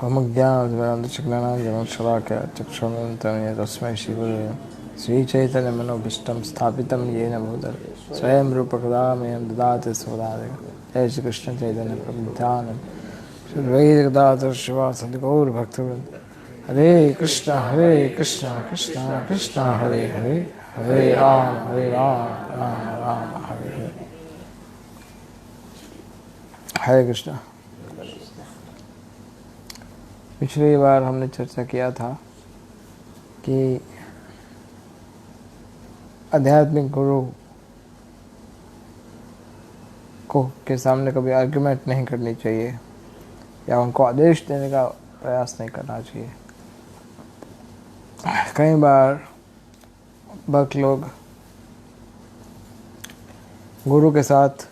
ओमज्ञानशलाकया चक्षुरुन्मिलितं तस्मै श्रीगुरवे श्रीचैतन्यमनोभीष्टं स्थापितं येन भूतले स्वयं रूपकदा मह्यं ददाति स्वदादिकं जय श्रीकृष्ण चैतन्य प्रभु नित्यानंद श्रीद्वैतगदाधर शिवासादि गौरभक्तवृंद हरे कृष्ण कृष्ण कृष्ण हरे हरे हरे राम राम राम हरे हरे। हरे कृष्ण। पिछली बार हमने चर्चा किया था कि आध्यात्मिक गुरु को के सामने कभी आर्गुमेंट नहीं करनी चाहिए या उनको आदेश देने का प्रयास नहीं करना चाहिए। कई बार भक्त लोग गुरु के साथ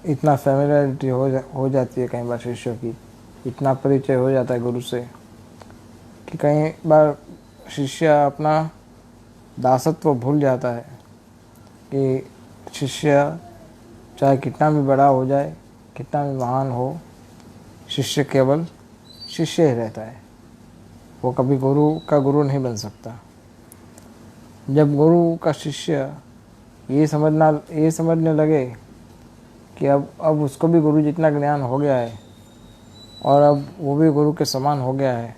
इतना फैमिलियरिटी हो जाती है, कई बार शिष्यों की इतना परिचय हो जाता है गुरु से कि कई बार शिष्य अपना दासत्व भूल जाता है कि शिष्य चाहे कितना भी बड़ा हो जाए, कितना भी महान हो, शिष्य केवल शिष्य ही रहता है। वो कभी गुरु का गुरु नहीं बन सकता। जब गुरु का शिष्य ये समझने लगे कि अब उसको भी गुरु जितना ज्ञान हो गया है और अब वो भी गुरु के समान हो गया है,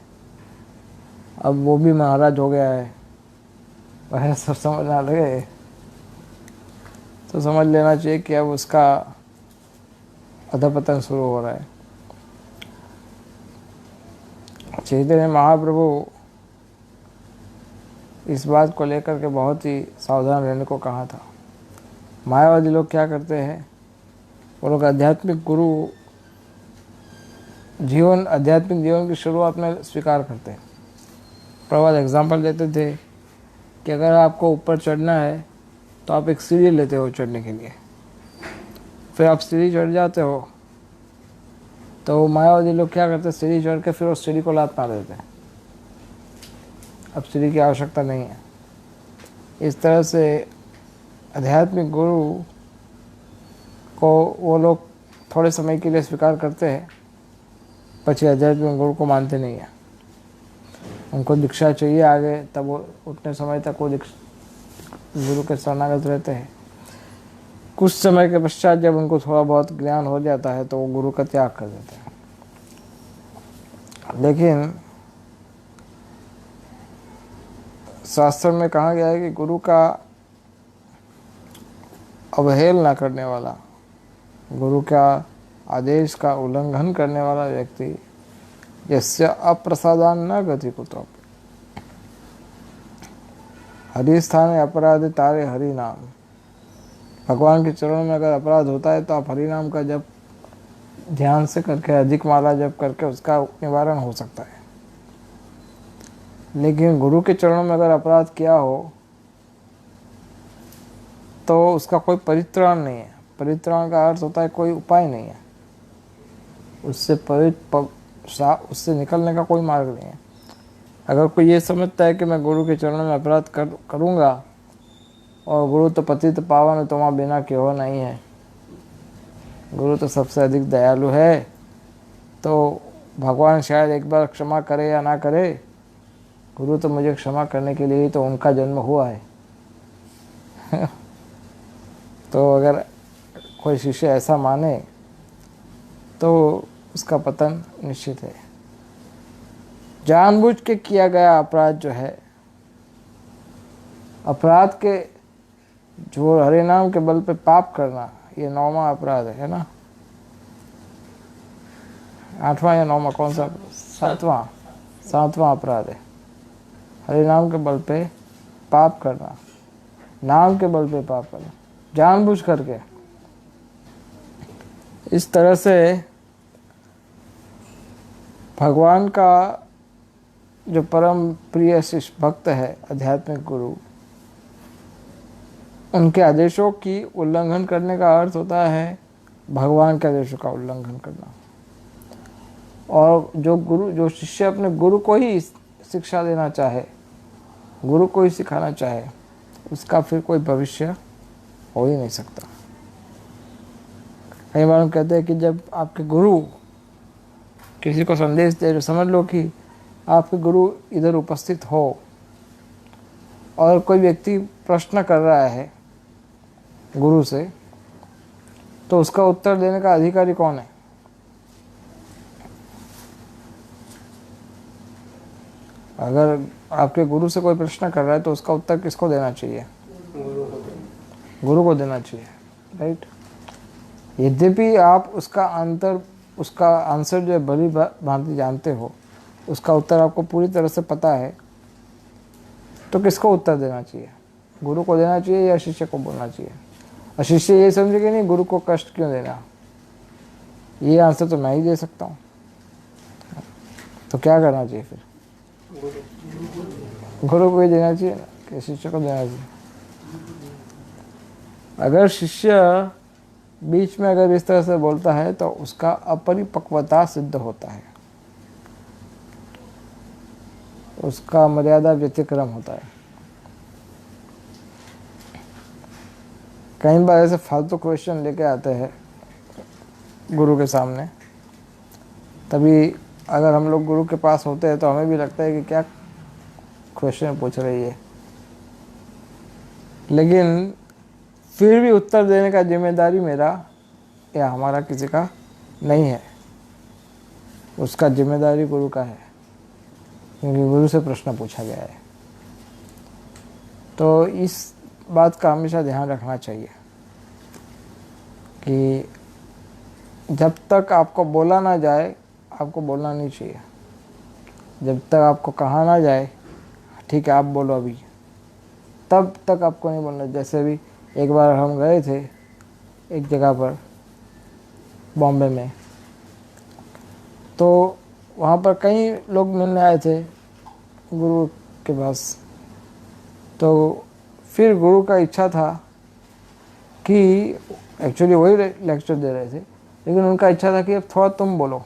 अब वो भी महाराज हो गया है, वह सब समझना लगे तो समझ लेना चाहिए कि अब उसका अधपतन शुरू हो रहा है। चैतन्य महाप्रभु इस बात को लेकर के बहुत ही सावधान रहने को कहा था। मायावादी लोग क्या करते हैं, वो लोग आध्यात्मिक जीवन की शुरुआत में स्वीकार करते हैं। प्रभात एग्जाम्पल देते थे कि अगर आपको ऊपर चढ़ना है तो आप एक सीढ़ी लेते हो चढ़ने के लिए, फिर आप सीढ़ी चढ़ जाते हो तो मायावादी लोग क्या करते हैं, सीढ़ी चढ़ के फिर उस सीढ़ी को लात मार देते हैं। अब सीढ़ी की आवश्यकता नहीं है। इस तरह से आध्यात्मिक गुरु को वो लोग थोड़े समय के लिए स्वीकार करते हैं, पछी आध्यात्मिक गुरु को मानते नहीं हैं। उनको दीक्षा चाहिए आगे, तब वो उतने समय तक वो गुरु के शरणागत रहते हैं। कुछ समय के पश्चात जब उनको थोड़ा बहुत ज्ञान हो जाता है तो वो गुरु का त्याग कर देते हैं। लेकिन शास्त्र में कहा गया है कि गुरु का अवहेलना करने वाला, गुरु का आदेश का उल्लंघन करने वाला व्यक्ति यस्य अप्रसादान न गति कुतो हरि स्थाने अपराधे तारे हरि नाम। भगवान के चरणों में अगर अपराध होता है तो आप हरि नाम का जप ध्यान से करके, अधिक माला जप करके उसका निवारण हो सकता है। लेकिन गुरु के चरणों में अगर अपराध किया हो तो उसका कोई परित्राण नहीं है। परित्राण का अर्थ होता है कोई उपाय नहीं है, उससे निकलने का कोई मार्ग नहीं है। अगर कोई ये समझता है कि मैं गुरु के चरणों में अपराध करूँगा और गुरु तो पतित पावन तो वहाँ बिना के हो नहीं है, गुरु तो सबसे अधिक दयालु है, तो भगवान शायद एक बार क्षमा करे या ना करे, गुरु तो मुझे क्षमा करने के लिए ही तो उनका जन्म हुआ है। तो अगर कोई शिष्य ऐसा माने तो उसका पतन निश्चित है। जानबूझ के किया गया अपराध जो है, अपराध के जो हरि नाम के बल पे पाप करना, ये 9वां अपराध है ना। 8वां या 9वां कौन सा? 7वां अपराध है। हरि नाम के बल पे पाप करना, नाम के बल पे पाप करना जानबूझ करके। इस तरह से भगवान का जो परम प्रिय शिष्य भक्त है, आध्यात्मिक गुरु, उनके आदेशों की उल्लंघन करने का अर्थ होता है भगवान के आदेशों का उल्लंघन करना। और जो शिष्य अपने गुरु को ही शिक्षा देना चाहे, गुरु को ही सिखाना चाहे, उसका फिर कोई भविष्य हो ही नहीं सकता। कई बार हम कहते हैं कि जब आपके गुरु किसी को संदेश दे, समझ लो कि आपके गुरु इधर उपस्थित हो और कोई व्यक्ति प्रश्न कर रहा है गुरु से, तो उसका उत्तर देने का अधिकारी कौन है? अगर आपके गुरु से कोई प्रश्न कर रहा है तो उसका उत्तर किसको देना चाहिए? गुरु को देना चाहिए, राइट। यद्यपि आप उसका आंसर जो भली भांति जानते हो, उसका उत्तर आपको पूरी तरह से पता है, तो किसको उत्तर देना चाहिए? गुरु को देना चाहिए या शिष्य को बोलना चाहिए? और शिष्य ये समझे कि नहीं, गुरु को कष्ट क्यों देना, ये आंसर तो मैं ही दे सकता हूँ। तो क्या करना चाहिए फिर? गुरु को ही देना चाहिए ना, कि शिष्य को देना चाहिए? अगर शिष्य बीच में अगर इस तरह से बोलता है तो उसका अपरिपक्वता सिद्ध होता है, उसका मर्यादा व्यतिक्रम होता है। कई बार ऐसे फालतू क्वेश्चन लेके आते हैं गुरु के सामने, तभी अगर हम लोग गुरु के पास होते हैं तो हमें भी लगता है कि क्या क्वेश्चन पूछ रही है, लेकिन फिर भी उत्तर देने का जिम्मेदारी मेरा या हमारा किसी का नहीं है, उसका जिम्मेदारी गुरु का है, क्योंकि गुरु से प्रश्न पूछा गया है। तो इस बात का हमेशा ध्यान रखना चाहिए कि जब तक आपको बोला ना जाए आपको बोलना नहीं चाहिए। जब तक आपको कहा ना जाए ठीक है आप बोलो अभी, तब तक आपको नहीं बोलना। जैसे भी एक बार हम गए थे एक जगह पर बॉम्बे में, तो वहाँ पर कई लोग मिलने आए थे गुरु के पास। तो फिर गुरु का इच्छा था कि एक्चुअली वही लेक्चर दे रहे थे, लेकिन उनका इच्छा था कि अब थोड़ा तुम बोलो।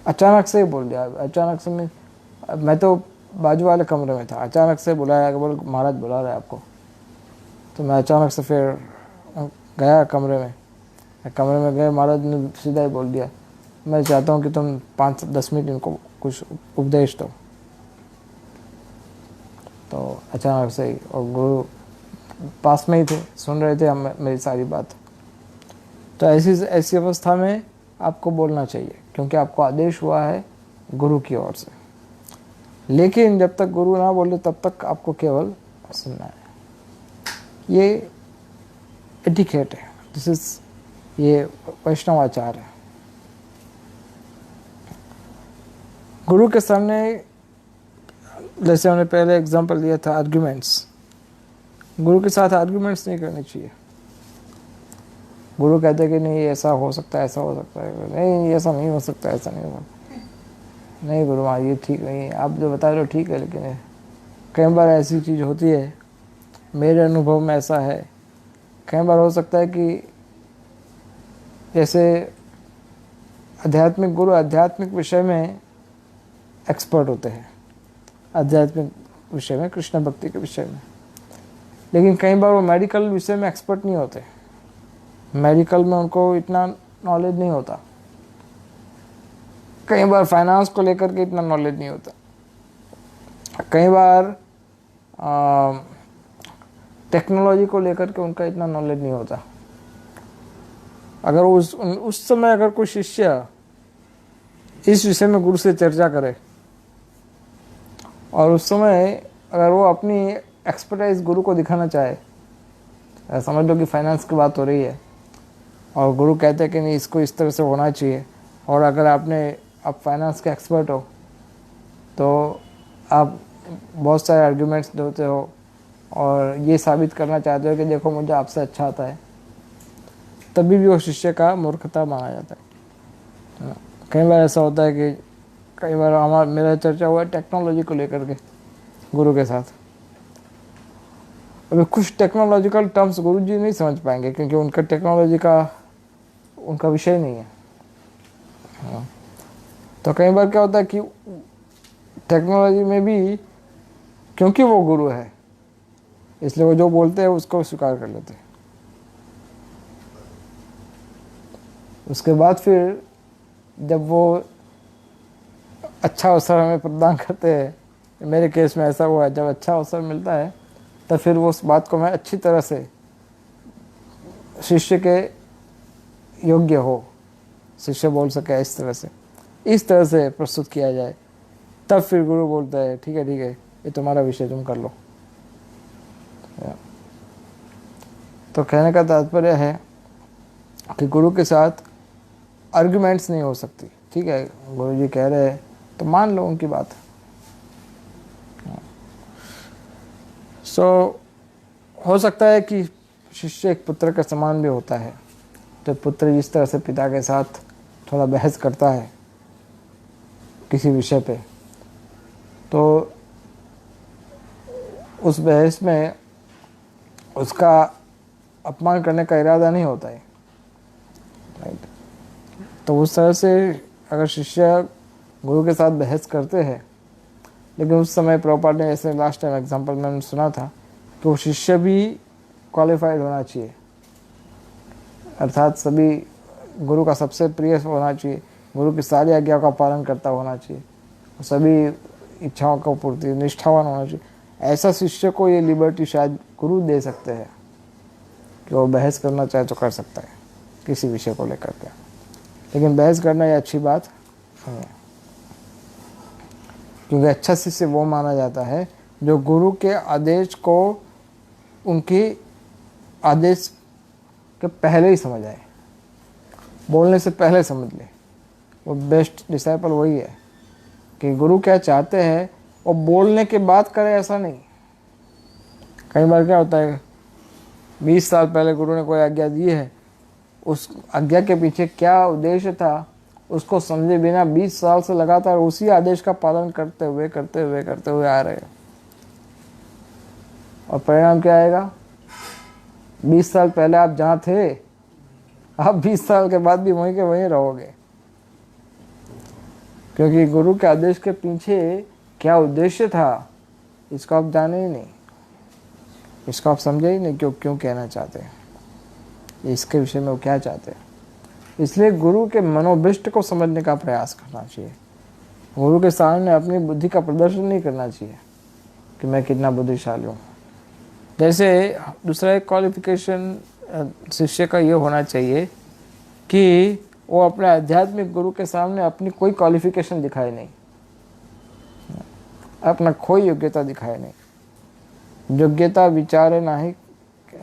अचानक से ही बोल दिया। अचानक से मैं तो बाजू वाले कमरे में था, अचानक से बुलाया कि बोल महाराज बुला रहे हैं आपको। तो मैं अचानक से फिर गया कमरे में गए, महाराज ने सीधा ही बोल दिया मैं चाहता हूँ कि तुम 5-10 मिनट इनको कुछ उपदेश दो। तो अचानक से ही, और गुरु पास में ही थे, सुन रहे थे हम मेरी सारी बात। तो ऐसी अवस्था में आपको बोलना चाहिए, क्योंकि आपको आदेश हुआ है गुरु की ओर से। लेकिन जब तक गुरु ना बोले तब तक आपको केवल सुनना है। ये एटिकेट है, ये वैष्णवाचार है। गुरु के सामने, जैसे हमने पहले एग्जांपल लिया था आर्ग्यूमेंट्स, गुरु के साथ आर्ग्यूमेंट्स नहीं करनी चाहिए। गुरु कहते हैं कि नहीं ऐसा हो सकता है, ऐसा हो सकता है, नहीं ऐसा नहीं हो सकता, ऐसा नहीं हो सकता, नहीं गुरु माँ ये ठीक नहीं है, आप जो बता रहे हो ठीक है, लेकिन कई बार ऐसी चीज़ होती है, मेरे अनुभव में ऐसा है, कई बार हो सकता है कि जैसे आध्यात्मिक गुरु आध्यात्मिक विषय में एक्सपर्ट होते हैं, आध्यात्मिक विषय में, कृष्ण भक्ति के विषय में, लेकिन कई बार वो मेडिकल विषय में एक्सपर्ट नहीं होते। मेडिकल में उनको इतना नॉलेज नहीं होता, कई बार फाइनेंस को लेकर के इतना नॉलेज नहीं होता, कई बार टेक्नोलॉजी को लेकर के उनका इतना नॉलेज नहीं होता। अगर उस समय अगर कोई शिष्य इस विषय में गुरु से चर्चा करे और उस समय अगर वो अपनी एक्सपर्टाइज गुरु को दिखाना चाहे, समझ लो कि फाइनेंस की बात हो रही है और गुरु कहते हैं कि नहीं इसको इस तरह से होना चाहिए, और अगर आप फाइनेंस के एक्सपर्ट हो तो आप बहुत सारे आर्ग्यूमेंट्स देते हो और ये साबित करना चाहते हो कि देखो मुझे आपसे अच्छा आता है, तभी भी वो शिष्य का मूर्खता माना जाता है। कई बार ऐसा होता है कि कई बार मेरा चर्चा हुआ टेक्नोलॉजी को लेकर के गुरु के साथ। अभी कुछ टेक्नोलॉजिकल टर्म्स गुरुजी नहीं समझ पाएंगे क्योंकि उनका टेक्नोलॉजी का उनका विषय नहीं है। तो कई बार क्या होता है कि टेक्नोलॉजी में भी क्योंकि वो गुरु है इसलिए वो जो बोलते हैं उसको स्वीकार कर लेते हैं। उसके बाद फिर जब वो अच्छा अवसर हमें प्रदान करते हैं, मेरे केस में ऐसा हुआ है, जब अच्छा अवसर मिलता है तब फिर वो उस बात को मैं अच्छी तरह से शिष्य के योग्य हो, शिष्य बोल सके इस तरह से प्रस्तुत किया जाए, तब फिर गुरु बोलता है ठीक है ये तुम्हारा विषय, तुम कर लो। तो कहने का तात्पर्य है कि गुरु के साथ आर्ग्यूमेंट्स नहीं हो सकती। ठीक है, गुरु जी कह रहे हैं तो मान लो उनकी बात। हो सकता है कि शिष्य एक पुत्र के समान भी होता है, तो पुत्र जिस तरह से पिता के साथ थोड़ा बहस करता है किसी विषय पे, तो उस बहस में उसका अपमान करने का इरादा नहीं होता है, राइट। तो उस तरह से अगर शिष्य गुरु के साथ बहस करते हैं, लेकिन उस समय प्रभुपाद ने, जैसे लास्ट टाइम एग्जांपल मैंने सुना था, कि वो शिष्य भी क्वालिफाइड होना चाहिए, अर्थात सभी गुरु का सबसे प्रिय होना चाहिए, गुरु की सारी आज्ञाओं का पालन करता होना चाहिए, सभी इच्छाओं का पूर्ति, निष्ठावान होना चाहिए। ऐसा शिष्य को ये लिबर्टी शायद गुरु दे सकते हैं कि वो बहस करना चाहे तो कर सकता है किसी विषय को लेकर के, लेकिन बहस करना ये अच्छी बात नहीं है, क्योंकि अच्छा शिष्य वो माना जाता है जो गुरु के आदेश को उनकी आदेश के पहले ही समझ आए, बोलने से पहले समझ ले। वो बेस्ट डिसाइपल वही है कि गुरु क्या चाहते हैं और बोलने के बाद करे, ऐसा नहीं। कई बार क्या होता है, 20 साल पहले गुरु ने कोई आज्ञा दी है, उस आज्ञा के पीछे क्या उद्देश्य था उसको समझे बिना 20 साल से लगातार उसी आदेश का पालन करते हुए आ रहे हैं, और परिणाम क्या आएगा? 20 साल पहले आप जहाँ थे, आप 20 साल के बाद भी वहीं के वहीं रहोगे, क्योंकि गुरु के आदेश के पीछे क्या उद्देश्य था इसको आप जाने ही नहीं, इसको आप समझे ही नहीं क्यों कहना चाहते हैं, इसके विषय में वो क्या चाहते हैं। इसलिए गुरु के मनोभिष्ट को समझने का प्रयास करना चाहिए। गुरु के सामने अपनी बुद्धि का प्रदर्शन नहीं करना चाहिए कि मैं कितना बुद्धिशाली हूँ। जैसे दूसरा एक क्वालिफिकेशन शिष्य का ये होना चाहिए कि वो अपने आध्यात्मिक गुरु के सामने अपनी कोई क्वालिफिकेशन दिखाए नहीं, अपना कोई योग्यता दिखाए नहीं। योग्यता विचारे नहीं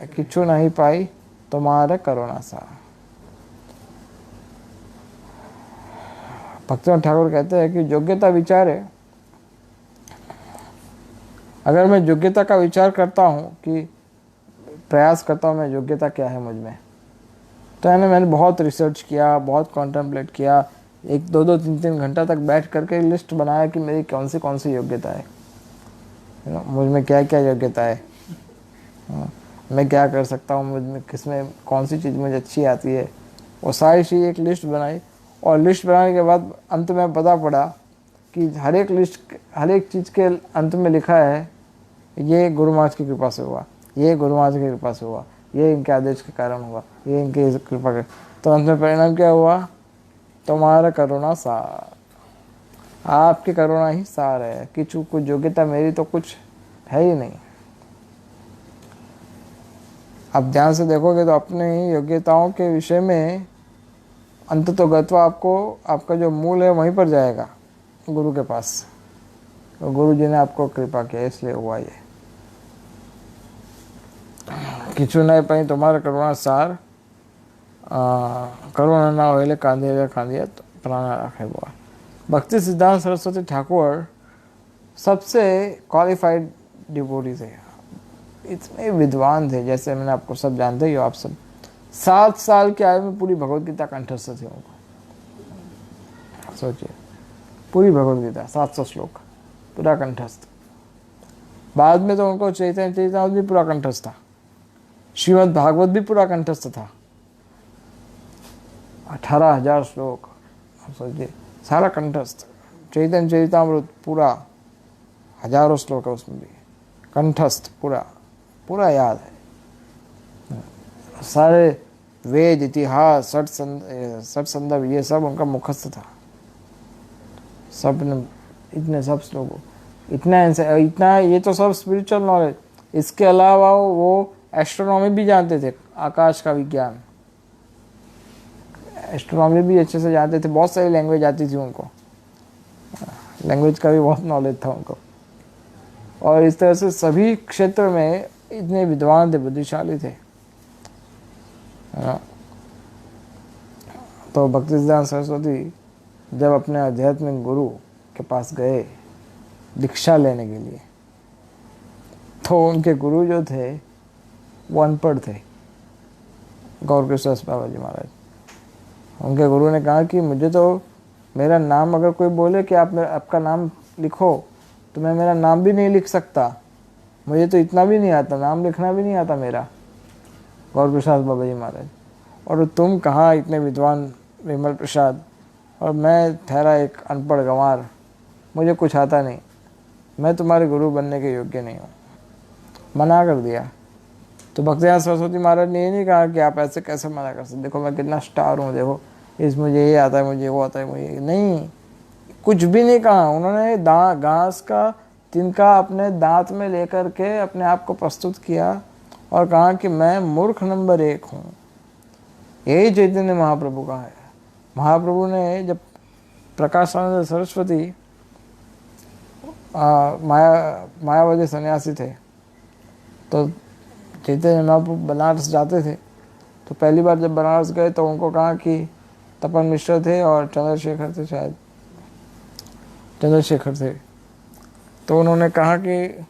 किछु नहीं पाई तुम्हारे करुणा सा। भक्तिनाथ ठाकुर कहते हैं कि योग्यता विचारे, अगर मैं योग्यता का विचार करता हूँ कि प्रयास करता हूँ मैं योग्यता क्या है मुझ में, तो मैंने बहुत रिसर्च किया, बहुत कॉन्टेम्पलेट किया, 1-2-3 घंटा तक बैठ करके लिस्ट बनाया कि मेरी कौन सी योग्यता है, मुझ में क्या क्या योग्यता है, मैं क्या कर सकता हूँ, मुझ में किस में कौन सी चीज़ मुझे अच्छी आती है, वो सारी चीज़ एक लिस्ट बनाई। और लिस्ट बनाने के बाद अंत में पता पड़ा कि हर एक चीज़ के अंत में लिखा है ये गुरु महाराज की कृपा से हुआ, ये गुरु महाराज की कृपा से हुआ, ये इनके आदेश के कारण हुआ, ये इनके कृपा के। तो अंत में परिणाम क्या हुआ? तुम्हारा करुणा सार, आपकी करुणा ही सार है, किचु कुछ योग्यता मेरी तो कुछ है ही नहीं। आप ध्यान से देखोगे तो अपनी योग्यताओं के विषय में अंत तो गत्वा आपको आपका जो मूल है वहीं पर जाएगा, गुरु के पास। तो गुरु जी ने आपको कृपा किया इसलिए हुआ ये। किचु नहीं पाई तुम्हारा करुणा सार, करुणा ना होले कांदिया तो प्राणा रखे हुआ। भक्ति सिद्धांत सरस्वती ठाकुर सबसे क्वालिफाइड डिवोटीज है, इतने विद्वान थे, जैसे मैंने आपको सब जानते ही हो आप सब। 7 साल की आयु में पूरी भगवत गीता कंठस्थ थी उनको, सोचिए, पूरी भगवत गीता 700 श्लोक पूरा कंठस्थ। बाद में तो उनको चैतन्य चरितामृत भी पूरा कंठस्थ था, श्रीमद् भागवत भी पूरा कंठस्थ था, 18,000 श्लोक, आप सोचिए, सारा कंठस्थ। चैतन्य चरितामृत पूरा हजारों श्लोक है उसमें भी कंठस्थ, पूरा याद है। सारे वेद, इतिहास, सठ संदर्भ, ये सब उनका मुखस्थ था। सब ने इतने सब श्लोकों, इतना ये तो सब स्पिरिचुअल नॉलेज। इसके अलावा वो एस्ट्रोनॉमी भी जानते थे, आकाश का विज्ञान, एस्ट्रोनॉमी भी अच्छे से जानते थे। बहुत सारी लैंग्वेज आती थी उनको, लैंग्वेज का भी बहुत नॉलेज था उनको। और इस तरह से सभी क्षेत्र में इतने विद्वान थे, बुद्धिशाली थे। तो भक्तिसिद्धांत सरस्वती जब अपने आध्यात्मिक गुरु के पास गए दीक्षा लेने के लिए, तो उनके गुरु जो थे वो अनपढ़ थे, गौरकिशोर बाबा जी महाराज। उनके गुरु ने कहा कि मुझे तो मेरा नाम अगर कोई बोले कि आपका नाम लिखो, तो मैं मेरा नाम भी नहीं लिख सकता, मुझे तो इतना भी नहीं आता, नाम लिखना भी नहीं आता मेरा, गौरकिशोर बाबा जी महाराज। और तुम कहाँ इतने विद्वान विमल प्रसाद, और मैं ठहरा एक अनपढ़ गंवार, मुझे कुछ आता नहीं, मैं तुम्हारे गुरु बनने के योग्य नहीं हूँ। मना कर दिया। तो भक्तिसिद्धांत सरस्वती महाराज ने ये नहीं कहा कि आप ऐसे कैसे मना कर सकते, देखो मैं कितना स्टार हूँ, देखो इस मुझे ये आता है, मुझे वो आता है, मुझे नहीं, कुछ भी नहीं कहा। उन्होंने घास का तिनका अपने दांत में लेकर के अपने आप को प्रस्तुत किया और कहा कि मैं मूर्ख नंबर 1 हूँ। यही चैतन्य महाप्रभु का है। महाप्रभु ने जब प्रकाशानंद सरस्वती मायावादी सन्यासी थे, तो चैतन्य महाप्रभु बनारस जाते थे। तो पहली बार जब बनारस गए तो उनको कहा कि तपन मिश्र थे और चंद्रशेखर थे, शायद चंद्रशेखर थे। तो उन्होंने कहा कि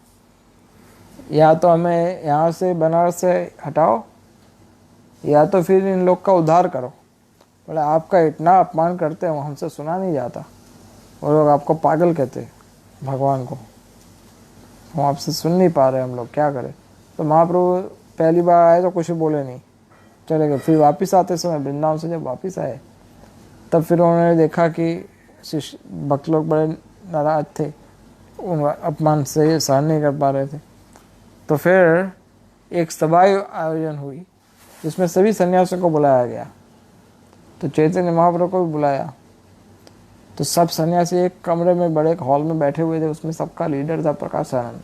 या तो हमें यहाँ से बनारस से हटाओ, या तो फिर इन लोग का उद्धार करो। बोले आपका इतना अपमान करते हैं, वो हमसे सुना नहीं जाता, वो लोग आपको पागल कहते भगवान को, हम आपसे सुन नहीं पा रहे, हम लोग क्या करें। तो महाप्रभु पहली बार आए तो कुछ बोले नहीं, चले गए। फिर वापस आते समय वृंदावन से जब वापस आए, तब फिर उन्होंने देखा कि शिष्य भक्त लोग बड़े नाराज थे, उन अपमान से सहन नहीं कर पा रहे थे। तो फिर एक सभा आयोजन हुई जिसमें सभी सन्यासियों को बुलाया गया। तो चैतन्य महाप्रभु को भी बुलाया। तो सब सन्यासी एक कमरे में, बड़े एक हॉल में बैठे हुए थे। उसमें सबका लीडर था प्रकाशानंद,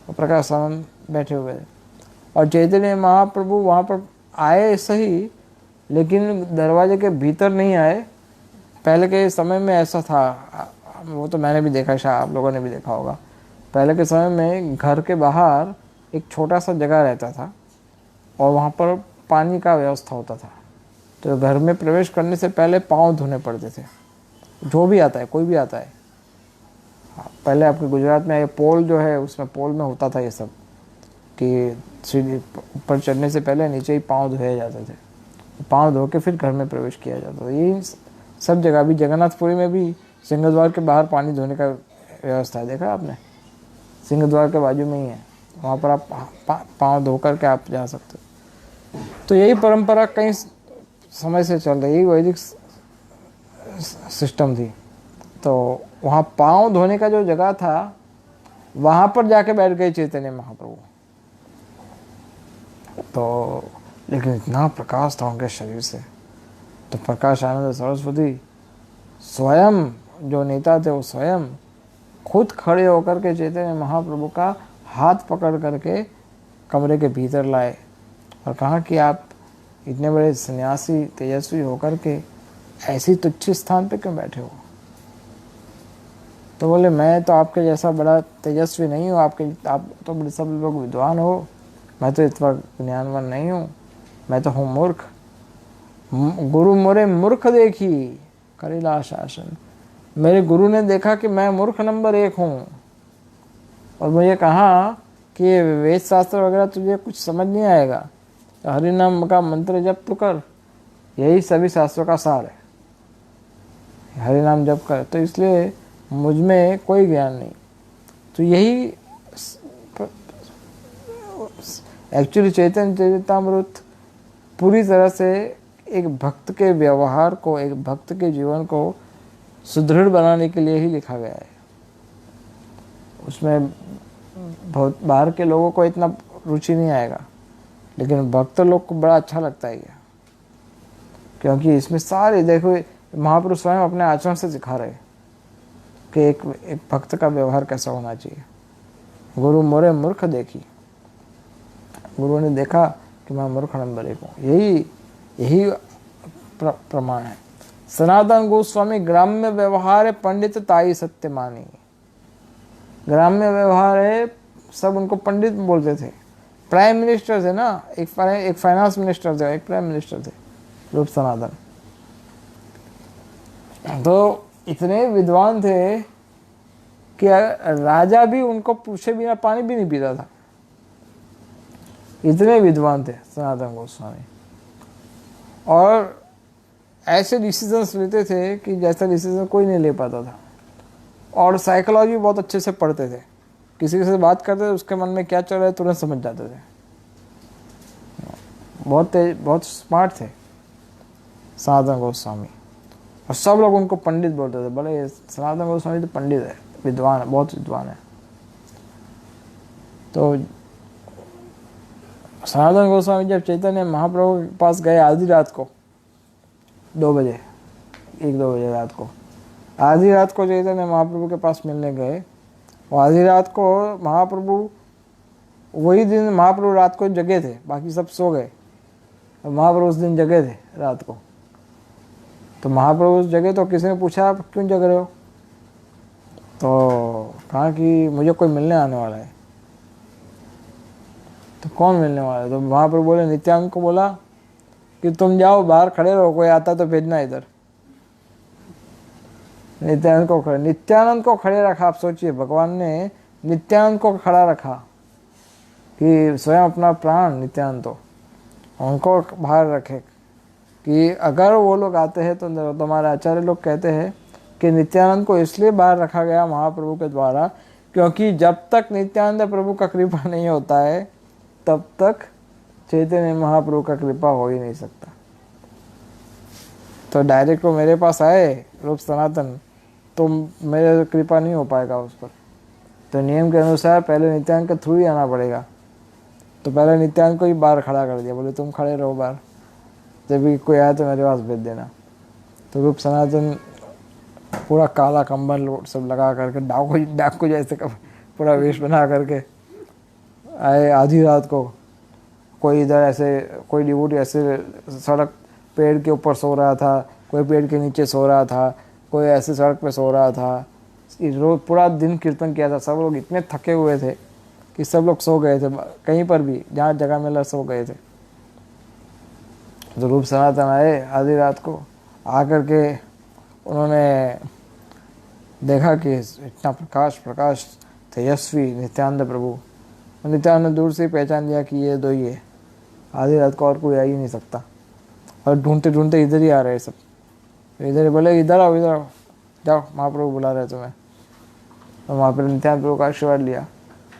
और प्रकाशानंद बैठे हुए थे। और चैतन्य महाप्रभु वहाँ पर आए सही, लेकिन दरवाजे के भीतर नहीं आए। पहले के समय में ऐसा था, वो तो मैंने भी देखा, शायद आप लोगों ने भी देखा होगा। पहले के समय में घर के बाहर एक छोटा सा जगह रहता था और वहाँ पर पानी का व्यवस्था होता था। तो घर में प्रवेश करने से पहले पाँव धोने पड़ते थे। जो भी आता है, कोई भी आता है, पहले आपके गुजरात में ये पोल जो है, उसमें पोल में होता था ये सब, कि सीढ़ी ऊपर चढ़ने से पहले नीचे ही पाँव धोए जाते थे। पाँव धो के फिर घर में प्रवेश किया जाता था। यही सब जगह, भी जगन्नाथपुरी में भी सिंहद्वार के बाहर पानी धोने का व्यवस्था है, देखा आपने? सिंहद्वार के बाजू में ही है, वहाँ पर आप पाँव धो कर के आप जा सकते हो। तो यही परंपरा कई समय से चल रही, वैदिक सिस्टम थी। तो वहाँ पाँव धोने का जो जगह था, वहाँ पर जाके बैठ गए चैतन्य महाप्रभु। तो लेकिन इतना प्रकाश था उनके शरीर से। तो प्रकाशानंद सरस्वती स्वयं, जो नेता थे, वो स्वयं खुद खड़े होकर के चैतन्य महाप्रभु का हाथ पकड़ करके कमरे के भीतर लाए और कहा कि आप इतने बड़े सन्यासी तेजस्वी होकर के ऐसी तुच्छ स्थान पे क्यों बैठे हो? तो बोले मैं तो आपके जैसा बड़ा तेजस्वी नहीं हूँ, आप तो बड़े सब लोग विद्वान हो, मैं तो इतना ज्ञानवान नहीं हूँ, मैं तो हूँ मूर्ख। गुरु मोरे मूर्ख देखी करेला शासन। मेरे गुरु ने देखा कि मैं मूर्ख नंबर 1 हूँ और मुझे कहा कि वेद शास्त्र वगैरह तुझे कुछ समझ नहीं आएगा, तो हरि नाम का मंत्र जप तू कर, यही सभी शास्त्रों का सार है, हरि नाम जप कर। तो इसलिए मुझ में कोई ज्ञान नहीं। तो यही एक्चुअली चैतन्य चरितामृत पूरी तरह से एक भक्त के व्यवहार को, एक भक्त के जीवन को सुदृढ़ बनाने के लिए ही लिखा गया है। उसमें बहुत बाहर के लोगों को इतना रुचि नहीं आएगा, लेकिन भक्त लोग को बड़ा अच्छा लगता है। क्योंकि इसमें सारे देखो महापुरुष स्वयं अपने आचरण से सिखा रहे कि एक भक्त का व्यवहार कैसा होना चाहिए। गुरु मोरे मूर्ख देखी, गुरु ने देखा कि मैं मूर्ख नंबर 1 हूँ। यही प्रमाण है। सनातन गोस्वामी ग्राम्य व्यवहार है पंडित ताई सत्य मानी। ग्राम्य व्यवहार है, सब उनको पंडित बोलते थे। प्राइम मिनिस्टर थे ना, एक फाइनेंस मिनिस्टर थे, एक प्राइम मिनिस्टर थे रूप सनातन। तो इतने विद्वान थे कि राजा भी उनको पूछे बिना पानी भी नहीं पीता था, इतने विद्वान थे सनातन गोस्वामी। और ऐसे डिसीजंस लेते थे कि जैसा डिसीजन कोई नहीं ले पाता था। और साइकोलॉजी बहुत अच्छे से पढ़ते थे, किसी से बात करते थे उसके मन में क्या चल रहा है तुरंत समझ जाते थे। बहुत तेज, बहुत स्मार्ट थे सनातन गोस्वामी। और सब लोग उनको पंडित बोलते थे, बोले ये सनातन गोस्वामी तो पंडित है, विद्वान है, बहुत विद्वान है। तो सनातन गोस्वामी जब चैतन्य महाप्रभु के पास गए आधी रात को 2 बजे, 1-2 बजे रात को, आधी रात को चैतन्य महाप्रभु के पास मिलने गए। और आधी रात को महाप्रभु, वही दिन महाप्रभु रात को जगे थे, बाकी सब सो गए, और महाप्रभु उस दिन जगे थे रात को। तो महाप्रभु जगे तो किसी ने पूछा आप क्यों जग रहे हो, तो कहा कि मुझे कोई मिलने आने वाला है। तो कौन मिलने वाला है? तो महाप्रभु बोले, नित्यानंद को बोला कि तुम जाओ बाहर खड़े रहो, कोई आता तो भेजना इधर। नित्यानंद को खड़े रखा। आप सोचिए, भगवान ने नित्यानंद को खड़ा रखा कि स्वयं अपना प्राण नित्यानंद तो उनको बाहर रखे कि अगर वो लोग आते हैं तो तुम्हारे आचार्य लोग कहते हैं कि नित्यानंद को इसलिए बाहर रखा गया महाप्रभु के द्वारा, क्योंकि जब तक नित्यानंद प्रभु का कृपा नहीं होता है तब तक चैतन्य महाप्रभु का कृपा हो ही नहीं सकता। तो डायरेक्ट वो मेरे पास आए रूप सनातन, तो मेरे कृपा नहीं हो पाएगा उस पर। तो नियम के अनुसार पहले नित्यानंद के थ्रू ही आना पड़ेगा। तो पहले नित्यानंद को ही बाहर खड़ा कर दिया, बोले तुम खड़े रहो बाहर, जब भी कोई आए तो मेरे पास भेज देना। तो रूप सनातन पूरा काला कंबल सब लगा करके डाकू जैसे पूरा वेश बना करके आए आधी रात को। कोई इधर ऐसे, कोई डिवोटी ऐसे सड़क पेड़ के ऊपर सो रहा था, कोई पेड़ के नीचे सो रहा था, कोई ऐसे सड़क पे सो रहा था। रोज पूरा दिन कीर्तन किया था। सब लोग इतने थके हुए थे कि सब लोग सो गए थे, कहीं पर भी जहाँ जगह मिला सो गए थे। तो रूप सनातन आए आधी रात को, आकर के उन्होंने देखा कि इतना प्रकाश तेजस्वी नित्यानंद प्रभु। नित्यानंद दूर से पहचान लिया कि ये दो ही है, आधी रात को और कोई आ ही नहीं सकता। और ढूंढते ढूंढते इधर ही आ रहे सब, इधर ही बोले इधर आओ जाओ, महाप्रभु बुला रहे तुम्हें। तो वहाँ पर नित्यानंद प्रभु का आशीर्वाद लिया,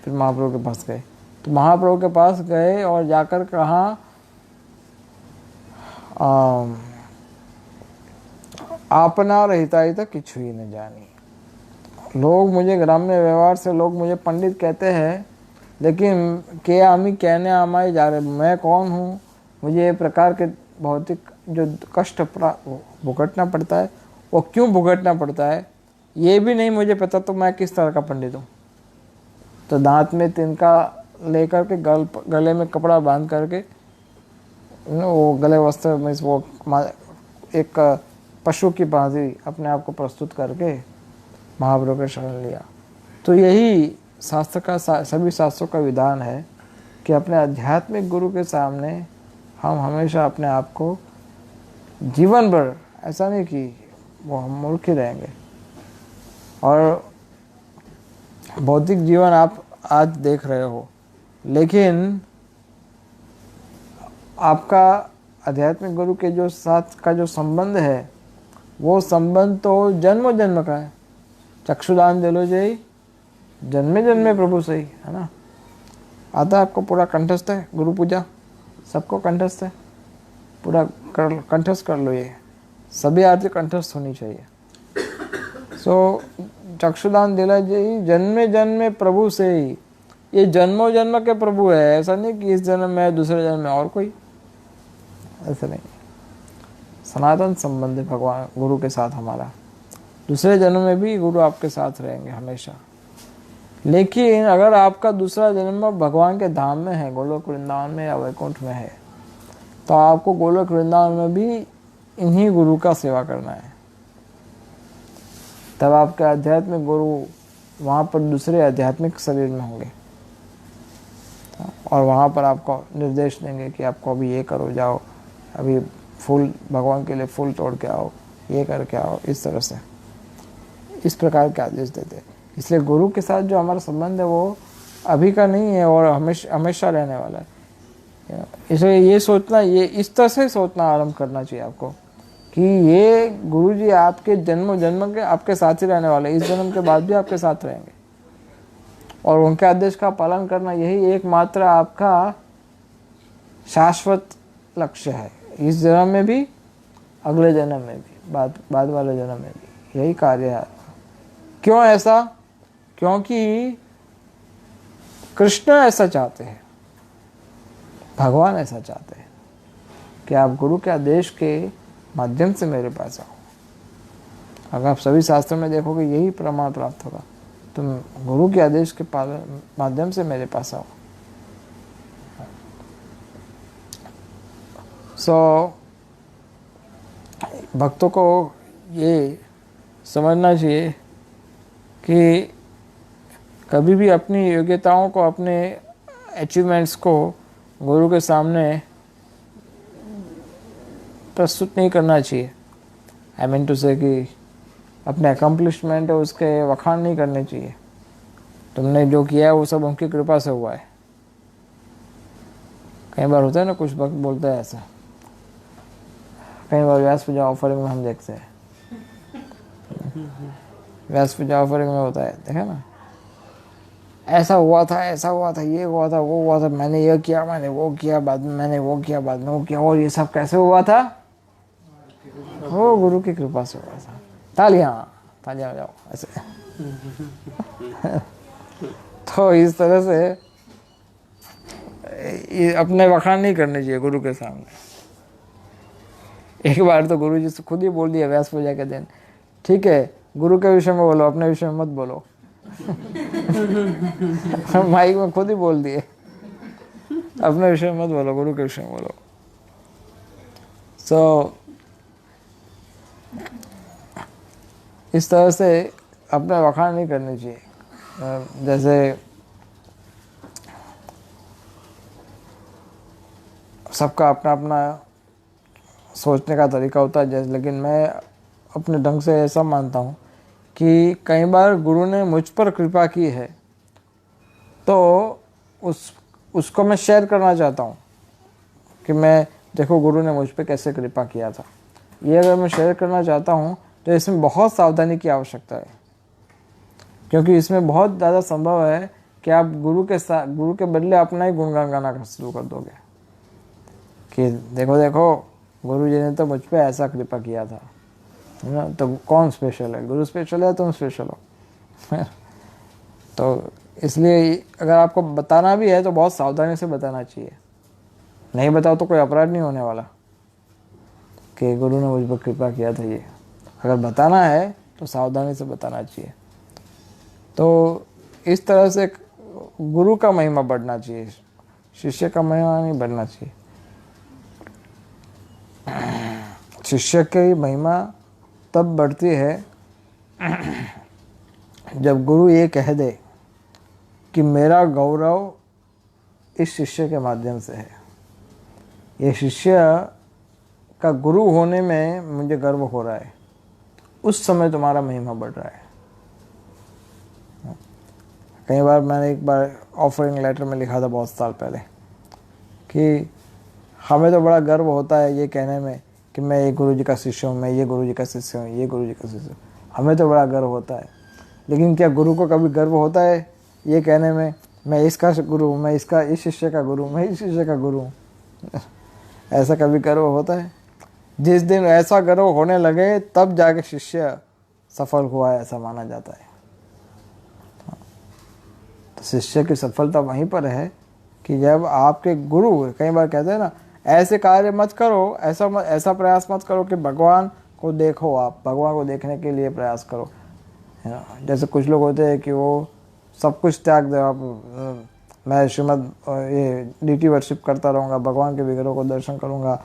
फिर महाप्रभु के पास गए। तो महाप्रभु के पास गए और जाकर कहा आपना रहता ही तो किछु ही न जानी। लोग मुझे ग्राम्य व्यवहार से लोग मुझे पंडित कहते हैं, लेकिन के आमी कहने आमाई जा रहे, मैं कौन हूँ, मुझे ये प्रकार के भौतिक जो कष्ट भुगतना पड़ता है वो क्यों भुगतना पड़ता है ये भी नहीं मुझे पता, तो मैं किस तरह का पंडित हूँ। तो दांत में तिनका लेकर के गले में कपड़ा बांध करके वो गले वस्त्र में वो एक पशु की भांति अपने आप को प्रस्तुत करके महाप्रभु के शरण लिया। तो यही शास्त्र का सभी शास्त्रों का विधान है कि अपने आध्यात्मिक गुरु के सामने हम हमेशा अपने आप को जीवन भर, ऐसा नहीं कि वो हम मूर्ख ही रहेंगे। और भौतिक जीवन आप आज देख रहे हो, लेकिन आपका आध्यात्मिक गुरु के जो साथ का जो संबंध है वो संबंध तो जन्म जन्म का है। चक्षुदान दिलो जय जन्मे जन्मे प्रभु सही, है ना। आता है आपको पूरा कंठस्थ है, गुरु पूजा सबको कंठस्थ है, पूरा कंठस्थ कर लो। ये सभी आरती कंठस्थ होनी चाहिए। सो चक्षुदान दिला जय जन्मे जन्मे प्रभु से ही, ये जन्मों जन्म के प्रभु है। ऐसा नहीं कि इस जन्म में दूसरे जन्म में और कोई, ऐसा नहीं। सनातन संबंध है भगवान गुरु के साथ हमारा। दूसरे जन्म में भी गुरु आपके साथ रहेंगे हमेशा। लेकिन अगर आपका दूसरा जन्म भगवान के धाम में है, गोलोक वृंदावन में या वैकुंठ में है, तो आपको गोलोक वृंदावन में भी इन्हीं गुरु का सेवा करना है। तब आपके आध्यात्मिक गुरु वहाँ पर दूसरे आध्यात्मिक शरीर में होंगे और वहाँ पर आपको निर्देश देंगे कि आपको अभी ये करो, जाओ अभी फूल भगवान के लिए फूल तोड़ के आओ, ये करके आओ, इस तरह से इस प्रकार के आदेश देते हैं। इसलिए गुरु के साथ जो हमारा संबंध है वो अभी का नहीं है और हमेशा रहने वाला है। इसलिए ये सोचना, ये इस तरह से सोचना आरंभ करना चाहिए आपको कि ये गुरु जी आपके जन्म जन्म के आपके साथ ही रहने वाले, इस जन्म के बाद भी आपके साथ रहेंगे और उनके आदेश का पालन करना यही एकमात्र आपका शाश्वत लक्ष्य है, इस जन्म में भी, अगले जन्म में भी, बाद वाले जन्म में भी यही कार्य है। क्यों ऐसा? क्योंकि कृष्ण ऐसा चाहते हैं, भगवान ऐसा चाहते हैं कि आप गुरु के आदेश के माध्यम से मेरे पास आओ। अगर आप सभी शास्त्रों में देखोगे यही प्रमाण प्राप्त होगा, तुम गुरु के आदेश के माध्यम से मेरे पास आओ। भक्तों को ये समझना चाहिए कि कभी भी अपनी योग्यताओं को, अपने अचीवमेंट्स को गुरु के सामने प्रस्तुत नहीं करना चाहिए। आई मीन टू से कि अपने अकम्पलिशमेंट है उसके वखान नहीं करने चाहिए। तुमने जो किया है वो सब उनकी कृपा से हुआ है। कई बार होता है ना, कुछ वक्त बोलता है ऐसा, कई बार व्यास पूजा ऑफरिंग में हम देखते हैं, व्यास पूजा ऑफरिंग में होता है, देखा ना, ऐसा हुआ था, ऐसा हुआ था, ये हुआ था, वो हुआ था, मैंने ये किया, मैंने वो किया, बाद में मैंने वो किया, बाद में वो किया, और ये सब कैसे हुआ था? वो गुरु की कृपा से हुआ था। तालियां तालियां बजाओ ऐसे। तो इस तरह से अपने वखान नहीं करने चाहिए गुरु के सामने। एक बार तो गुरु जी से खुद ही बोल दिया व्यास पूजा के दिन, ठीक है गुरु के विषय में बोलो, अपने विषय में मत बोलो। माइक में खुद ही बोल दिए, अपने विषय में मत बोलो, गुरु के विषय में बोलो। इस तरह से अपने वखान नहीं करनी चाहिए। जैसे सबका अपना अपना सोचने का तरीका होता है, जैसे, लेकिन मैं अपने ढंग से ऐसा मानता हूँ कि कई बार गुरु ने मुझ पर कृपा की है तो उसको मैं शेयर करना चाहता हूँ कि मैं देखो गुरु ने मुझ पर कैसे कृपा किया था। ये अगर मैं शेयर करना चाहता हूँ तो इसमें बहुत सावधानी की आवश्यकता है, क्योंकि इसमें बहुत ज़्यादा संभव है कि आप गुरु के बदले अपना ही गुणगान गाना शुरू कर दोगे कि देखो देखो गुरु जी ने तो मुझ पे ऐसा कृपा किया था, है ना, तो कौन स्पेशल है? गुरु स्पेशल है, तुम स्पेशल हो। तो इसलिए अगर आपको बताना भी है तो बहुत सावधानी से बताना चाहिए। नहीं बताओ तो कोई अपराध नहीं होने वाला कि गुरु ने मुझ पर कृपा किया था। ये अगर बताना है तो सावधानी से बताना चाहिए। तो इस तरह से गुरु का महिमा बढ़ना चाहिए, शिष्य का महिमा नहीं बढ़ना चाहिए। शिष्य की महिमा तब बढ़ती है जब गुरु ये कह दे कि मेरा गौरव इस शिष्य के माध्यम से है, ये शिष्य का गुरु होने में मुझे गर्व हो रहा है, उस समय तुम्हारा महिमा बढ़ रहा है। कई बार मैंने एक बार ऑफरिंग लेटर में लिखा था बहुत साल पहले कि हमें तो बड़ा गर्व होता है ये कहने में कि मैं ये गुरु जी का शिष्य हूँ, मैं ये गुरु जी का शिष्य हूँ, ये गुरु जी का शिष्य हूँ। हमें तो बड़ा गर्व होता है, लेकिन क्या गुरु को कभी गर्व होता है ये कहने में मैं इसका गुरु हूँ, मैं इसका इस शिष्य का गुरु हूँ, मैं इस शिष्य का गुरु हूँ? ऐसा कभी गर्व होता है? जिस दिन ऐसा गर्व होने लगे तब जाके शिष्य सफल हुआ है, ऐसा माना जाता है। तो शिष्य की सफलता वहीं पर है कि जब आपके गुरु, कई बार कहते हैं ना, ऐसे कार्य मत करो, ऐसा प्रयास मत करो कि भगवान को देखो, आप भगवान को देखने के लिए प्रयास करो, है ना। जैसे कुछ लोग होते हैं कि वो सब कुछ त्याग दे, आप मैं श्रीमद ये डीटी वर्शिप करता रहूँगा, भगवान के विग्रह को दर्शन करूँगा,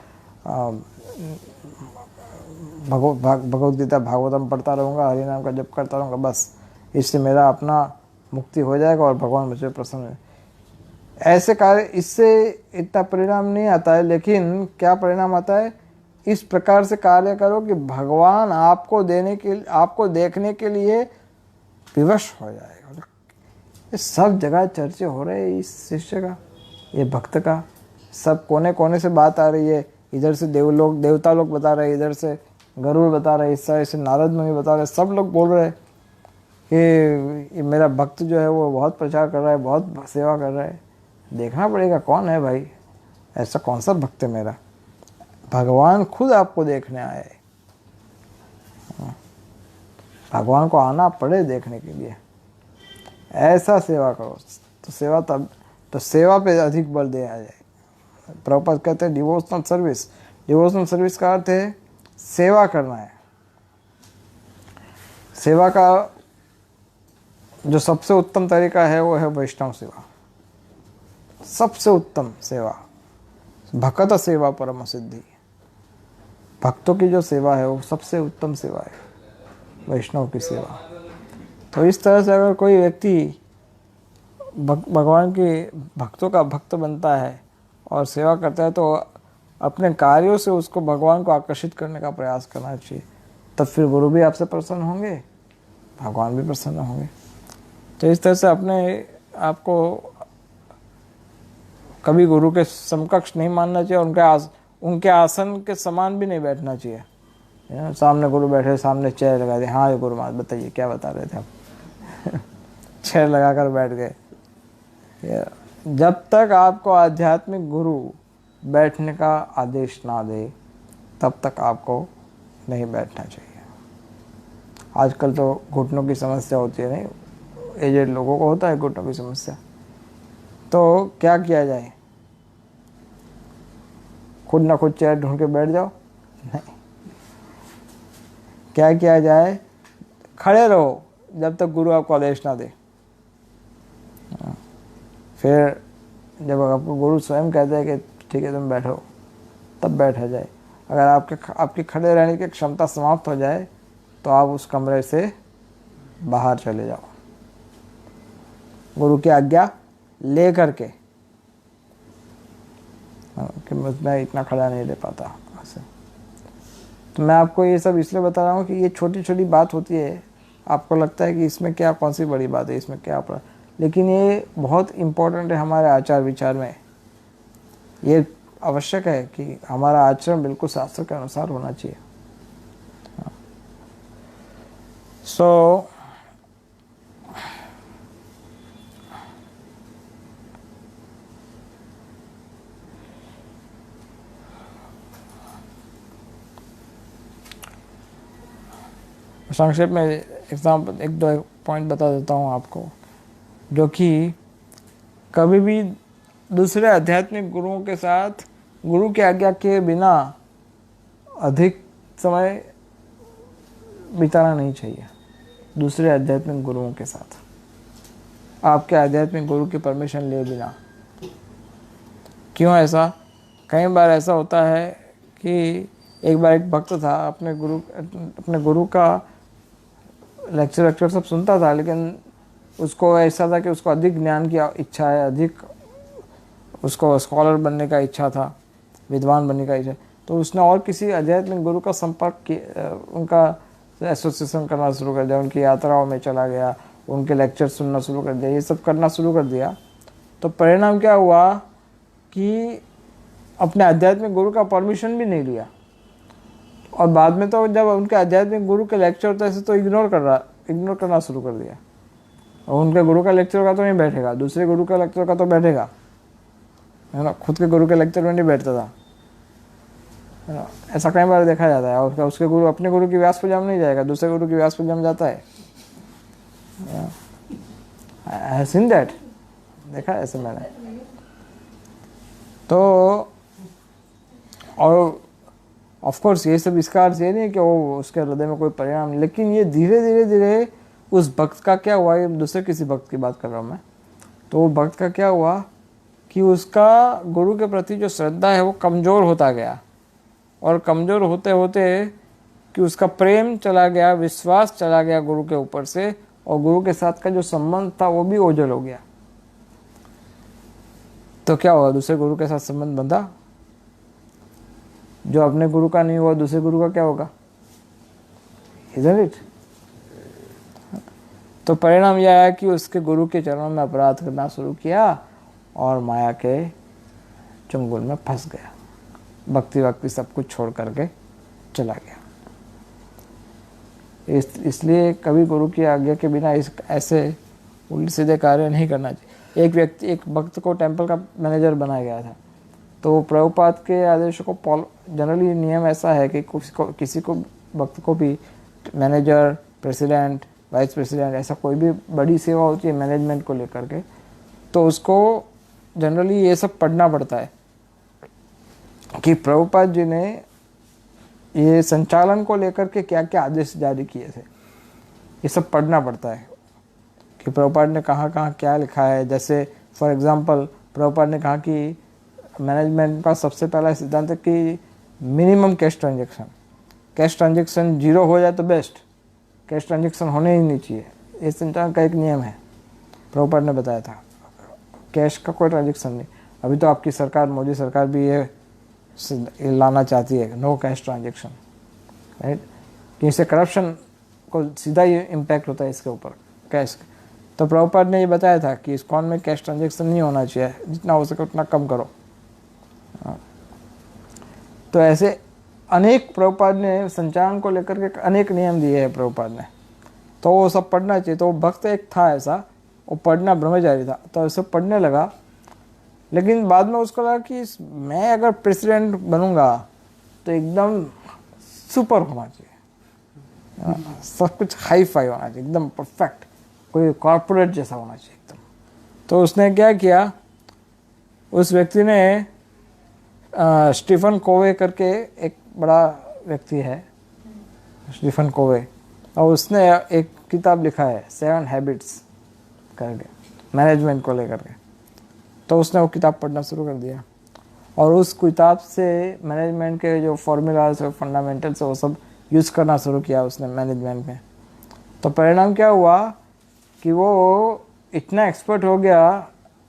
भगवद गीता भागवतम पढ़ता रहूँगा, हरि नाम का जप करता रहूँगा, बस इससे मेरा अपना मुक्ति हो जाएगा और भगवान मुझे प्रसन्न है। ऐसे कार्य, इससे इतना परिणाम नहीं आता है। लेकिन क्या परिणाम आता है, इस प्रकार से कार्य करो कि भगवान आपको देखने के लिए विवश हो जाएगा। ये सब जगह चर्चे हो रहे हैं इस शिष्य का, ये भक्त का, सब कोने कोने से बात आ रही है। इधर से देवता लोग बता रहे हैं, इधर से गरुड़ बता रहे हैं, इस तरह से नारद मुनि बता रहे हैं, सब लोग बोल रहे हैं कि ये मेरा भक्त जो है वो बहुत प्रचार कर रहा है, बहुत सेवा कर रहा है। देखना पड़ेगा कौन है भाई, ऐसा कौन सा भक्त है मेरा। भगवान खुद आपको देखने आए, भगवान को आना पड़े देखने के लिए, ऐसा सेवा करो तो सेवा पे अधिक बल दिया जाए। प्रभुपाद कहते हैं डिवोशनल सर्विस, डिवोशनल सर्विस का अर्थ है सेवा करना है। सेवा का जो सबसे उत्तम तरीका है वो है वैष्णव सेवा, सबसे उत्तम सेवा, भक्त सेवा परम सिद्धि। भक्तों की जो सेवा है वो सबसे उत्तम सेवा है, वैष्णव की सेवा। तो इस तरह से अगर कोई व्यक्ति भगवान के भक्तों का भक्त बनता है और सेवा करता है तो अपने कार्यों से उसको भगवान को आकर्षित करने का प्रयास करना चाहिए। तब फिर गुरु भी आपसे प्रसन्न होंगे, भगवान भी प्रसन्न होंगे। तो इस तरह से अपने आपको कभी गुरु के समकक्ष नहीं मानना चाहिए, उनके आसन के समान भी नहीं बैठना चाहिए। सामने गुरु बैठे, सामने चेयर लगा दी, हाँ ये गुरु महाराज बताइए क्या बता रहे थे आप चेयर लगाकर बैठ गए। जब तक आपको आध्यात्मिक गुरु बैठने का आदेश ना दे तब तक आपको नहीं बैठना चाहिए। आजकल तो घुटनों की समस्या होती है, नहीं एजेड लोगों को होता है घुटनों की समस्या, तो क्या किया जाए, खुद ना खुद चेयर ढूंढ के बैठ जाओ? नहीं, क्या किया जाए, खड़े रहो जब तक गुरु आपको आदेश ना दे। फिर जब आपको गुरु स्वयं कहते हैं कि ठीक है तुम बैठो, तब बैठा जाए। अगर आपकी खड़े रहने की क्षमता समाप्त हो जाए तो आप उस कमरे से बाहर चले जाओ, गुरु की आज्ञा ले करके, कि मैं इतना खड़ा नहीं रह पाता ऐसे। तो मैं आपको ये सब इसलिए बता रहा हूँ कि ये छोटी छोटी बात होती है, आपको लगता है कि इसमें क्या, कौन सी बड़ी बात है, इसमें क्या पड़ा, लेकिन ये बहुत इम्पोर्टेंट है हमारे आचार विचार में। ये आवश्यक है कि हमारा आचरण बिल्कुल शास्त्र के अनुसार होना चाहिए। सो संक्षेप में एग्जाम्पल एक दो पॉइंट बता देता हूँ आपको, जो कि कभी भी दूसरे आध्यात्मिक गुरुओं के साथ गुरु की आज्ञा के बिना अधिक समय बिताना नहीं चाहिए। दूसरे आध्यात्मिक गुरुओं के साथ आपके आध्यात्मिक गुरु की परमिशन लिए बिना। क्यों ऐसा? कई बार ऐसा होता है कि एक बार एक भक्त था, अपने गुरु का लेक्चर सब सुनता था, लेकिन उसको ऐसा था कि उसको अधिक ज्ञान की इच्छा है, अधिक उसको स्कॉलर बनने का इच्छा था, विद्वान बनने का इच्छा। तो उसने और किसी आध्यात्मिक गुरु का संपर्क किया, उनका एसोसिएशन करना शुरू कर दिया, उनकी यात्राओं में चला गया, उनके लेक्चर सुनना शुरू कर दिया, ये सब करना शुरू कर दिया। तो परिणाम क्या हुआ कि अपने आध्यात्मिक गुरु का परमिशन भी नहीं लिया, और बाद में तो जब उनके आध्यात्मिक गुरु के लेक्चर होता है तो इग्नोर करना शुरू कर दिया। और उनके गुरु का लेक्चर का तो नहीं बैठेगा, दूसरे गुरु का लेक्चर का तो बैठेगा, है ना, खुद के गुरु के लेक्चर में नहीं बैठता था, है ना। ऐसा कई बार देखा जाता है। और उसके गुरु अपने गुरु की व्यास पूजा में नहीं जाएगा, दूसरे गुरु की व्यास पूजा में जाता है। आई हैव सीन दैट, देखा ऐसे मैंने। तो और ऑफ कोर्स ये सब इसका अर्थ ये नहीं है कि वो उसके हृदय में कोई परिणाम नहीं, लेकिन ये धीरे धीरे धीरे उस भक्त का क्या हुआ, ये दूसरे किसी भक्त की बात कर रहा हूँ मैं, तो वो भक्त का क्या हुआ कि उसका गुरु के प्रति जो श्रद्धा है वो कमज़ोर होता गया, और कमज़ोर होते होते कि उसका प्रेम चला गया, विश्वास चला गया गुरु के ऊपर से, और गुरु के साथ का जो संबंध था वो भी ओझल हो गया। तो क्या हुआ, दूसरे गुरु के साथ संबंध बंधा। जो अपने गुरु का नहीं हुआ दूसरे गुरु का क्या होगा, इजंट इट। तो परिणाम यह आया कि उसके गुरु के चरणों में अपराध करना शुरू किया और माया के चंगुल में फंस गया, भक्ति वक्ति सब कुछ छोड़ करके चला गया। इसलिए कभी गुरु की आज्ञा के बिना ऐसे उल्टे सीधे कार्य नहीं करना चाहिए। एक भक्त को टेंपल का मैनेजर बनाया गया था, तो प्रभुपाद के आदेशों को जनरली नियम ऐसा है कि किसी को भक्त को भी मैनेजर, प्रेसिडेंट, वाइस प्रेसिडेंट, ऐसा कोई भी बड़ी सेवा होती है मैनेजमेंट को लेकर के, तो उसको जनरली ये सब पढ़ना पड़ता है कि प्रभुपाद जी ने ये संचालन को लेकर के क्या क्या आदेश जारी किए थे। ये सब पढ़ना पड़ता है कि प्रभुपाद ने कहाँ कहाँ क्या लिखा है। जैसे फॉर एग्जांपल प्रभुपाद ने कहा कि मैनेजमेंट का सबसे पहला सिद्धांत है कि मिनिमम कैश ट्रांजेक्शन 0 हो जाए तो बेस्ट, कैश ट्रांजेक्शन होने ही नहीं चाहिए। ये संचालन का एक नियम है, प्रभुपाद ने बताया था। कैश का कोई ट्रांजेक्शन नहीं। अभी तो आपकी सरकार, मोदी सरकार भी ये लाना चाहती है, नो कैश ट्रांजेक्शन, राइट, कि इससे करप्शन को सीधा ही इम्पैक्ट होता है इसके ऊपर, कैश। तो प्रभुपाद ने ये बताया था कि इस्कॉन में कैश ट्रांजेक्शन नहीं होना चाहिए, जितना हो सके उतना कम करो। तो ऐसे अनेक प्रभुपाद ने संचालन को लेकर के अनेक नियम दिए हैं प्रभुपाद ने, तो वो सब पढ़ना चाहिए। तो भक्त एक था ऐसा, वो पढ़ना ब्रह्मचारी था, तो ऐसे पढ़ने लगा। लेकिन बाद में उसको लगा कि मैं अगर प्रेसिडेंट बनूंगा तो एकदम सुपर होना चाहिए, सब कुछ हाई फाई होना चाहिए, एकदम परफेक्ट, कोई कॉर्पोरेट जैसा होना चाहिए एकदम। तो उसने क्या किया, उस व्यक्ति ने स्टीफन कोवे करके एक बड़ा व्यक्ति है, स्टीफन कोवे, और उसने एक किताब लिखा है 7 हैबिट्स करके मैनेजमेंट को लेकर के। तो उसने वो किताब पढ़ना शुरू कर दिया, और उस किताब से मैनेजमेंट के जो फॉर्मूलाज और फंडामेंटल्स है वो सब यूज़ करना शुरू किया उसने मैनेजमेंट में। तो परिणाम क्या हुआ कि वो इतना एक्सपर्ट हो गया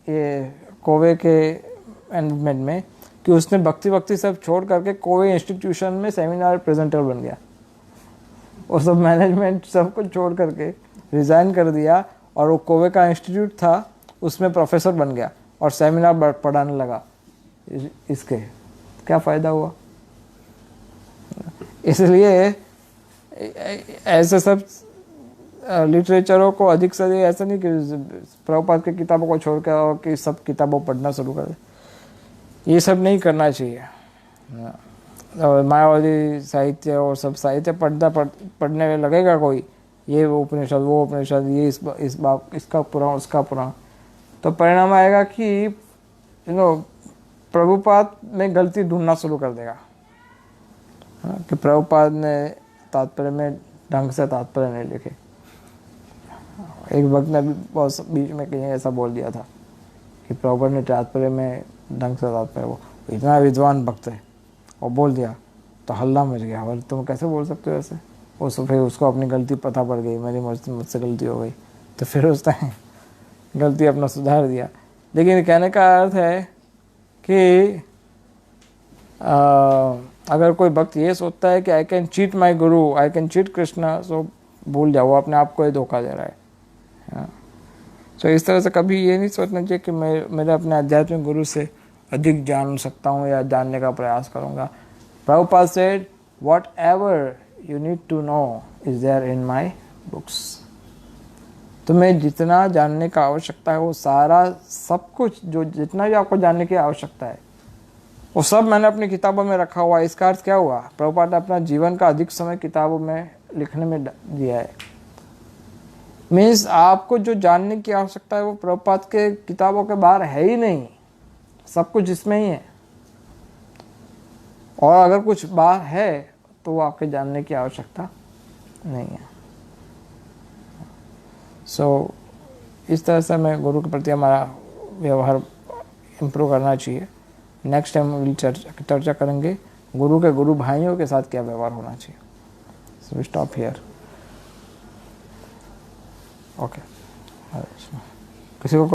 ये कोवे के मैनेजमेंट में कि उसने भक्ति सब छोड़ करके कोवे इंस्टीट्यूशन में सेमिनार प्रेजेंटर बन गया। वो सब मैनेजमेंट सब कुछ छोड़ करके रिज़ाइन कर दिया, और वो कोवे का इंस्टीट्यूट था उसमें प्रोफेसर बन गया और सेमिनार पढ़ाने लगा। इसके क्या फ़ायदा हुआ? इसलिए ऐसे सब लिटरेचरों को अधिक से अधिक, ऐसा नहीं कि प्रभुपाद की किताबों को छोड़ कर कि सब किताबों पढ़ना शुरू कर दे, ये सब नहीं करना चाहिए। और मायावादी साहित्य और सब साहित्य पढ़ने में लगेगा कोई, ये वो उपनिषद, वो उपनिषद, ये इस बाप इसका पुराण, उसका पुराण, तो परिणाम आएगा कि प्रभुपाद में गलती ढूंढना शुरू कर देगा कि प्रभुपाद ने तात्पर्य में ढंग से तात्पर्य नहीं लिखे। एक वक्त ने भी बहुत बीच में कहीं ऐसा बोल दिया था कि प्रभुपाद ने तात्पर्य में ढंग से तात्पर्य, वो इतना विद्वान भक्त है और बोल दिया तो हल्ला मच गया। और तुम कैसे बोल सकते हो ऐसे? फिर उसको अपनी गलती पता पड़ गई, मेरी मुझसे गलती हो गई, तो फिर उसने गलती अपना सुधार दिया। लेकिन कहने का अर्थ है कि अगर कोई भक्त ये सोचता है कि I can cheat my Guru, I can cheat Krishna, सो भूल जाओ, वो अपने आप को ही धोखा दे रहा है। तो इस तरह से कभी ये नहीं सोचना चाहिए कि मेरे अपने आध्यात्मिक गुरु से अधिक जान सकता हूँ या जानने का प्रयास करूँगा। Prabhupada said, whatever you need to know is there in my books. तुम्हें जितना जानने का आवश्यकता है वो सारा सब कुछ, जो जितना भी आपको जानने की आवश्यकता है वो सब मैंने अपनी किताबों में रखा हुआ है। इसका अर्थ क्या हुआ? प्रभुपाद ने अपना जीवन का अधिक समय किताबों में लिखने में दिया है। मीन्स आपको जो जानने की आवश्यकता है वो प्रभुपाद के किताबों के बाहर है ही नहीं, सब कुछ इसमें ही है। और अगर कुछ बात है तो वो आपके जानने की आवश्यकता नहीं है। सो इस तरह से हमें गुरु के प्रति हमारा व्यवहार इम्प्रूव करना चाहिए। नेक्स्ट टाइम हम चर्चा करेंगे गुरु के गुरु भाइयों के साथ क्या व्यवहार होना चाहिए। So we stop here. Okay, किसी को